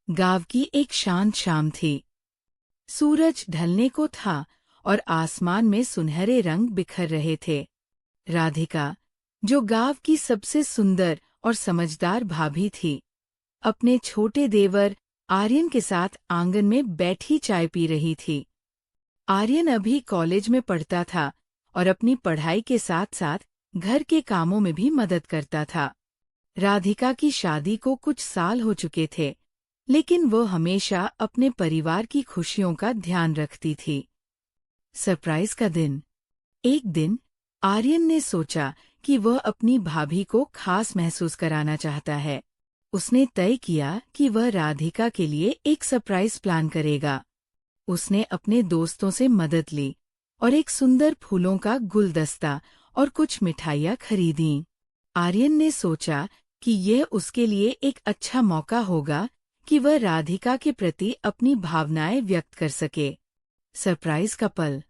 गाँव की एक शांत शाम थी। सूरज ढलने को था और आसमान में सुनहरे रंग बिखर रहे थे। राधिका, जो गाँव की सबसे सुंदर और समझदार भाभी थी, अपने छोटे देवर आर्यन के साथ आंगन में बैठी चाय पी रही थी। आर्यन अभी कॉलेज में पढ़ता था और अपनी पढ़ाई के साथ साथ घर के कामों में भी मदद करता था। राधिका की शादी को कुछ साल हो चुके थे, लेकिन वो हमेशा अपने परिवार की खुशियों का ध्यान रखती थी। सरप्राइज का दिन। एक दिन आर्यन ने सोचा कि वह अपनी भाभी को खास महसूस कराना चाहता है। उसने तय किया कि वह राधिका के लिए एक सरप्राइज प्लान करेगा। उसने अपने दोस्तों से मदद ली और एक सुंदर फूलों का गुलदस्ता और कुछ मिठाइयाँ खरीदीं। आर्यन ने सोचा कि यह उसके लिए एक अच्छा मौका होगा कि वह राधिका के प्रति अपनी भावनाएं व्यक्त कर सके। सरप्राइज का पल।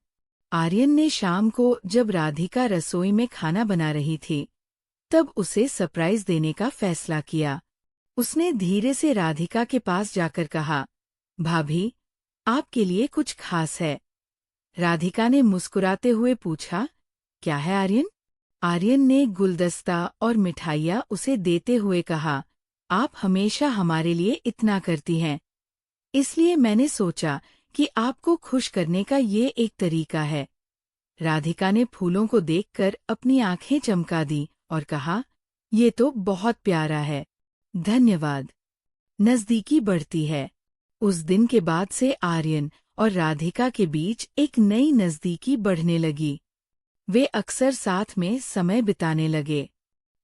आर्यन ने शाम को, जब राधिका रसोई में खाना बना रही थी, तब उसे सरप्राइज देने का फैसला किया। उसने धीरे से राधिका के पास जाकर कहा, भाभी, आपके लिए कुछ खास है। राधिका ने मुस्कुराते हुए पूछा, क्या है आर्यन? आर्यन ने गुलदस्ता और मिठाइयाँ उसे देते हुए कहा, आप हमेशा हमारे लिए इतना करती हैं, इसलिए मैंने सोचा कि आपको खुश करने का ये एक तरीका है। राधिका ने फूलों को देखकर अपनी आंखें चमका दी और कहा, ये तो बहुत प्यारा है, धन्यवाद। नज़दीकी बढ़ती है। उस दिन के बाद से आर्यन और राधिका के बीच एक नई नज़दीकी बढ़ने लगी। वे अक्सर साथ में समय बिताने लगे।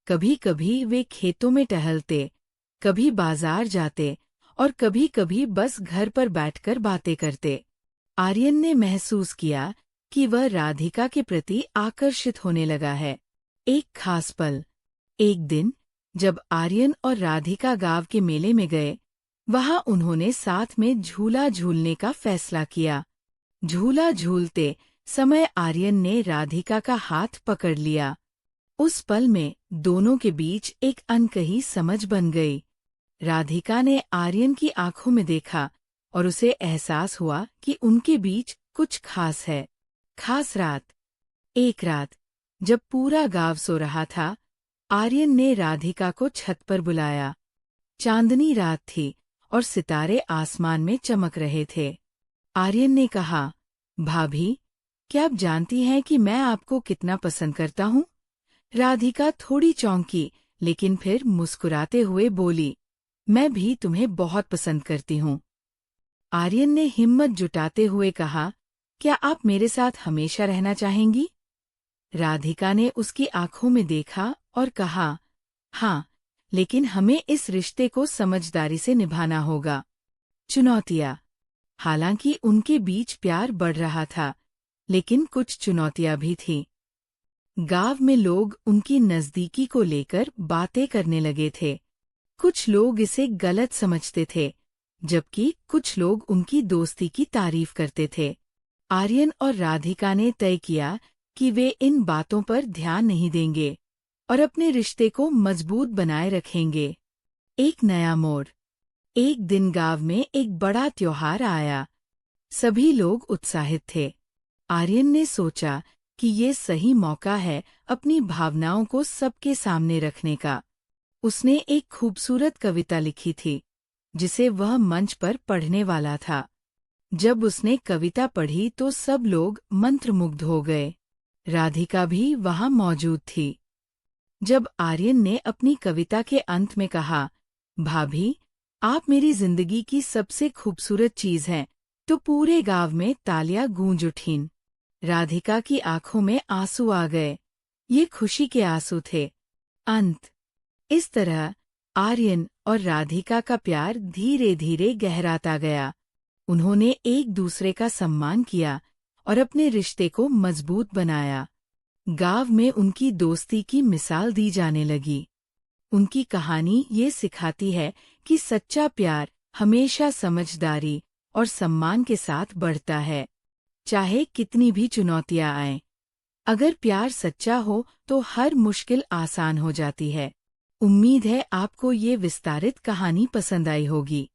कभी कभी वे खेतों में टहलते, कभी बाजार जाते और कभी कभी बस घर पर बैठकर बातें करते। आर्यन ने महसूस किया कि वह राधिका के प्रति आकर्षित होने लगा है। एक खास पल। एक दिन जब आर्यन और राधिका गांव के मेले में गए, वहां उन्होंने साथ में झूला झूलने का फैसला किया। झूला झूलते समय आर्यन ने राधिका का हाथ पकड़ लिया। उस पल में दोनों के बीच एक अनकही समझ बन गई। राधिका ने आर्यन की आंखों में देखा और उसे एहसास हुआ कि उनके बीच कुछ खास है। खास रात। एक रात जब पूरा गांव सो रहा था, आर्यन ने राधिका को छत पर बुलाया। चांदनी रात थी और सितारे आसमान में चमक रहे थे। आर्यन ने कहा, भाभी, क्या आप जानती हैं कि मैं आपको कितना पसंद करता हूँ? राधिका थोड़ी चौंकी, लेकिन फिर मुस्कुराते हुए बोली, मैं भी तुम्हें बहुत पसंद करती हूँ। आर्यन ने हिम्मत जुटाते हुए कहा, क्या आप मेरे साथ हमेशा रहना चाहेंगी? राधिका ने उसकी आंखों में देखा और कहा, हाँ, लेकिन हमें इस रिश्ते को समझदारी से निभाना होगा। चुनौतियाँ। हालांकि उनके बीच प्यार बढ़ रहा था, लेकिन कुछ चुनौतियाँ भी थीं। गांव में लोग उनकी नज़दीकी को लेकर बातें करने लगे थे। कुछ लोग इसे गलत समझते थे, जबकि कुछ लोग उनकी दोस्ती की तारीफ करते थे। आर्यन और राधिका ने तय किया कि वे इन बातों पर ध्यान नहीं देंगे और अपने रिश्ते को मजबूत बनाए रखेंगे। एक नया मोड़। एक दिन गांव में एक बड़ा त्योहार आया। सभी लोग उत्साहित थे। आर्यन ने सोचा कि ये सही मौका है अपनी भावनाओं को सबके सामने रखने का। उसने एक खूबसूरत कविता लिखी थी, जिसे वह मंच पर पढ़ने वाला था। जब उसने कविता पढ़ी तो सब लोग मंत्रमुग्ध हो गए। राधिका भी वहां मौजूद थी। जब आर्यन ने अपनी कविता के अंत में कहा, भाभी, आप मेरी जिंदगी की सबसे खूबसूरत चीज हैं, तो पूरे गांव में तालियां गूंज उठीं। राधिका की आंखों में आंसू आ गए। ये खुशी के आंसू थे। अंत। इस तरह आर्यन और राधिका का प्यार धीरे धीरे गहराता गया। उन्होंने एक दूसरे का सम्मान किया और अपने रिश्ते को मजबूत बनाया। गांव में उनकी दोस्ती की मिसाल दी जाने लगी। उनकी कहानी ये सिखाती है कि सच्चा प्यार हमेशा समझदारी और सम्मान के साथ बढ़ता है, चाहे कितनी भी चुनौतियां आएं। अगर प्यार सच्चा हो तो हर मुश्किल आसान हो जाती है। उम्मीद है आपको ये विस्तारित कहानी पसंद आई होगी।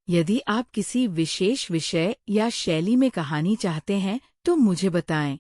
यदि आप किसी विशेष विषय या शैली में कहानी चाहते हैं तो मुझे बताएं।